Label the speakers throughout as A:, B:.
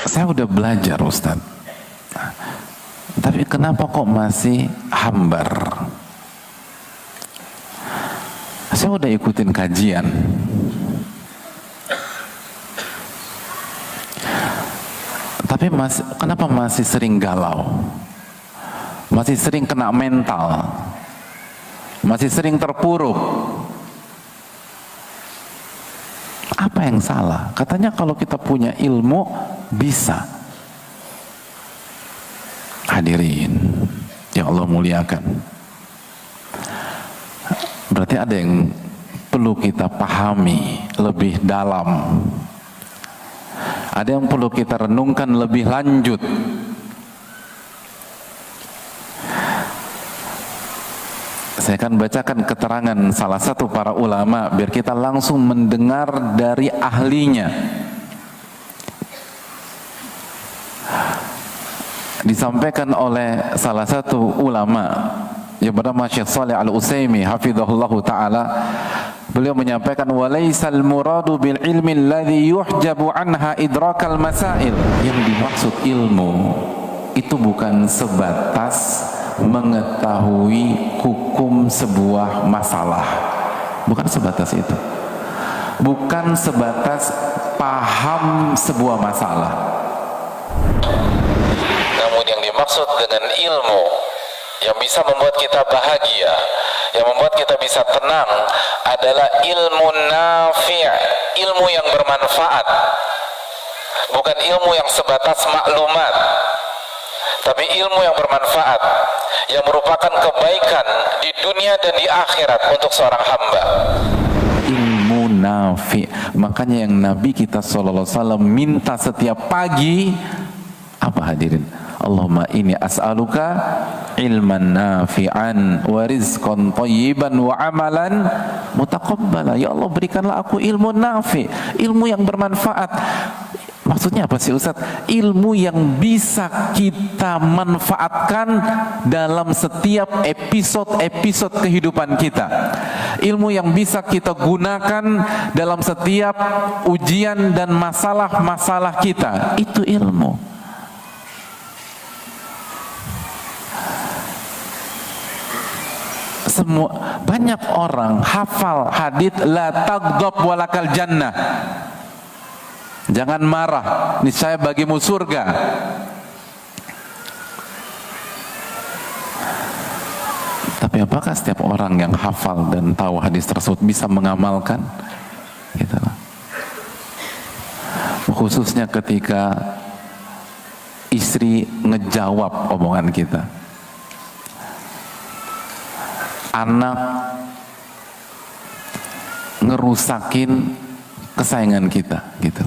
A: Saya udah belajar Ustaz, tapi kenapa kok masih hambar? Saya udah ikutin kajian, tapi kenapa masih sering galau? Masih sering kena mental? Masih sering terpuruk? Apa yang salah? Katanya kalau kita punya ilmu bisa. Hadirin yang Allah muliakan, berarti ada yang perlu kita pahami lebih dalam, ada yang perlu kita renungkan lebih lanjut. Saya akan bacakan keterangan salah satu para ulama biar kita langsung mendengar dari ahlinya. Disampaikan oleh salah satu ulama yang bernama Syekh Shalih Al-Utsaimin hafizahullah taala. Beliau menyampaikan walaisal muradu bil ilmi alladhi yuhjabu anha idrakal masail. Yang dimaksud ilmu itu bukan sebatas mengetahui hukum sebuah masalah, bukan sebatas itu, bukan sebatas paham sebuah masalah. Namun yang dimaksud dengan ilmu yang bisa membuat kita bahagia, yang membuat kita bisa tenang adalah ilmu nafi', ilmu yang bermanfaat, bukan ilmu yang sebatas maklumat, tapi ilmu yang bermanfaat, yang merupakan kebaikan di dunia dan di akhirat untuk seorang hamba. Ilmu nafi'. Makanya yang Nabi kita SAW minta setiap pagi apa hadirin? Allahumma inni as'aluka ilman nafi'an wa rizqan thayyiban wa amalan mutaqabbala. Ya Allah, berikanlah aku ilmu nafi', ilmu yang bermanfaat. Maksudnya apa sih Ustaz? Ilmu yang bisa kita manfaatkan dalam setiap episode kehidupan kita. Ilmu yang bisa kita gunakan dalam setiap ujian dan masalah-masalah kita. Itu ilmu. Banyak orang hafal hadits la taghdab walakal jannah. Jangan marah, niscaya bagimu surga. Tapi apakah setiap orang yang hafal dan tahu hadis tersebut bisa mengamalkan? Gitu. Khususnya ketika istri ngejawab omongan kita, anak ngerusakin kesayangan kita, gitu.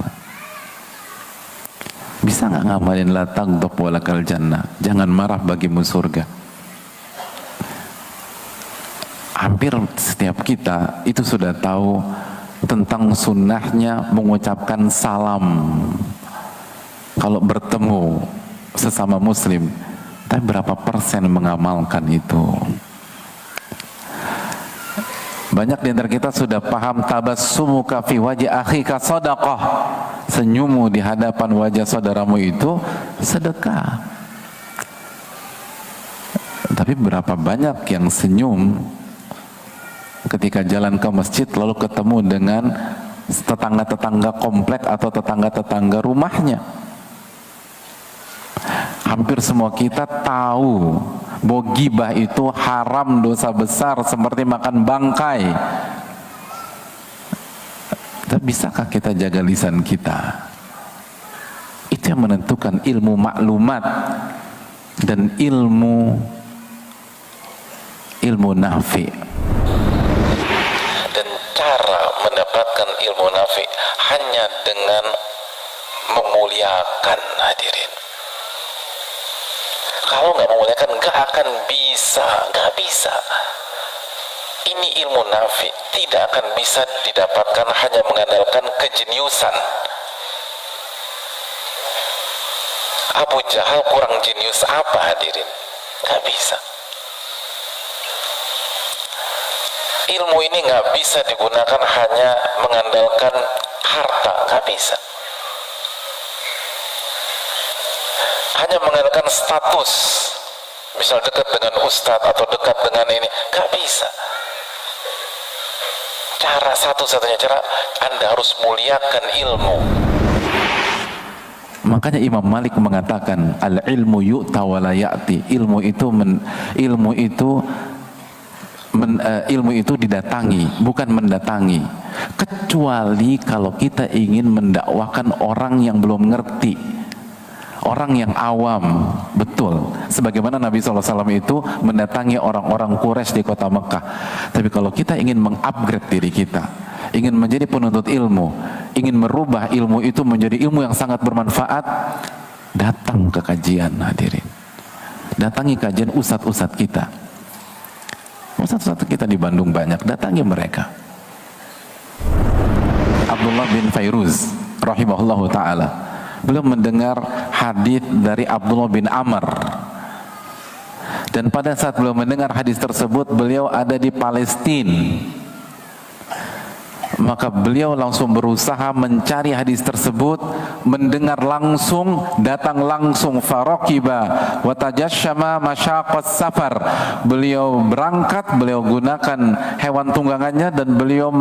A: Bisa nggak ngamalin la taghdab walakal jannah, jangan marah bagimu surga? Hampir setiap kita itu sudah tahu tentang sunnahnya mengucapkan salam kalau bertemu sesama muslim, tapi berapa persen mengamalkan itu? Banyak di antara kita sudah paham tabassumuka fi wajhi akhika shadaqah. Senyummu di hadapan wajah saudaramu itu sedekah. Tapi berapa banyak yang senyum ketika jalan ke masjid lalu ketemu dengan tetangga-tetangga komplek atau tetangga-tetangga rumahnya? Hampir semua kita tahu bahwa ghibah itu haram, dosa besar seperti makan bangkai. Tapi bisakah kita jaga lisan kita? Itu yang menentukan ilmu maklumat dan ilmu nafi. Dan cara mendapatkan ilmu nafi hanya dengan memuliakan, hadirin. Kalau nggak memuliakan nggak akan bisa, nggak bisa. Ini ilmu nafi tidak akan bisa didapatkan hanya mengandalkan kejeniusan. Abu Jahal kurang jenius apa hadirin? Nggak bisa. Ilmu ini nggak bisa digunakan hanya mengandalkan harta, nggak bisa. hanya mengandalkan status, misal dekat dengan ustadz atau dekat dengan ini, gak bisa. Cara satu-satunya cara, Anda harus muliakan ilmu. Makanya Imam Malik mengatakan al-ilmu yu'ta wa la ya'ti. Ilmu itu didatangi, bukan mendatangi. Kecuali kalau kita ingin mendakwakan orang yang belum ngerti, orang yang awam, betul. Sebagaimana Nabi SAW itu mendatangi orang-orang Quraisy di kota Mekah. Tapi kalau kita ingin mengupgrade diri kita, ingin menjadi penuntut ilmu, ingin merubah ilmu itu menjadi ilmu yang sangat bermanfaat, datang ke kajian, hadirin. Datangi kajian ustadz-ustadz kita. Ustadz-ustadz kita di Bandung banyak, datangi mereka. Abdullah bin Fairuz rahimahullahu ta'ala, beliau mendengar hadis dari Abdullah bin Amr, dan pada saat beliau mendengar hadis tersebut, beliau ada di Palestina. Maka beliau langsung berusaha mencari hadis tersebut, mendengar langsung, datang langsung, faraqiba wa tajasyama masyaqas safar. Beliau berangkat, beliau gunakan hewan tunggangannya, dan beliau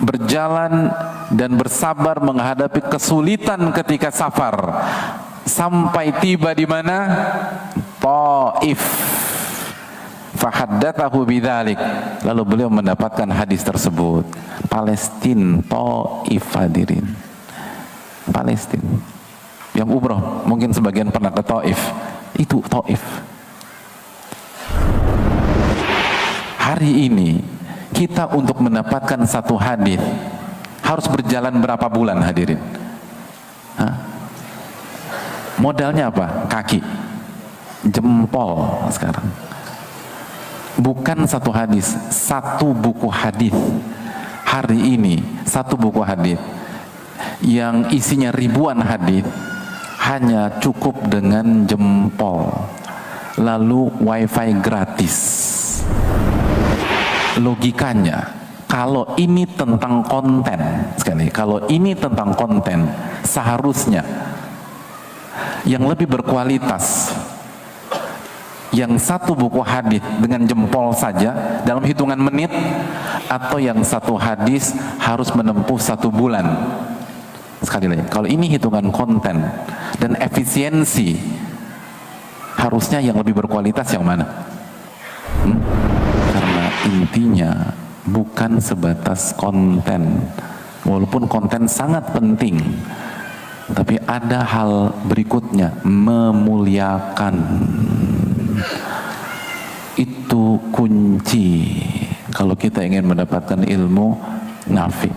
A: berjalan dan bersabar menghadapi kesulitan ketika safar, sampai tiba di mana? Taif. Fahaddatsahu bidzalik. Lalu beliau mendapatkan hadis tersebut. Palestina, Taif, hadirin. Palestina. Yang umroh mungkin sebagian pernah ke Taif. Itu Taif. Hari ini kita untuk mendapatkan satu hadis harus berjalan berapa bulan, hadirin? Hah? Modalnya apa? Kaki, jempol sekarang. Bukan satu hadis, satu buku hadis. Hari ini satu buku hadis yang isinya ribuan hadis hanya cukup dengan jempol. Lalu wifi gratis. Logikanya, kalau ini tentang konten, sekali, kalau ini tentang konten, seharusnya yang lebih berkualitas, yang satu buku hadis dengan jempol saja dalam hitungan menit, atau yang satu hadis harus menempuh 1 bulan. Sekali lagi, kalau ini hitungan konten dan efisiensi, harusnya yang lebih berkualitas yang mana? Karena intinya bukan sebatas konten, walaupun konten sangat penting, tapi ada hal berikutnya, memuliakan. Itu kunci kalau kita ingin mendapatkan ilmu nafi.